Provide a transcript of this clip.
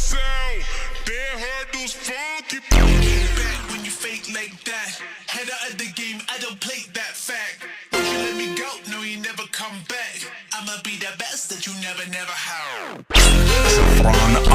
sound. They heard those funky back when you fake like that. Head out of the game, I don't play that fact. Won't you let me go? No, you never come back. I'ma be the best that you never had. Saffron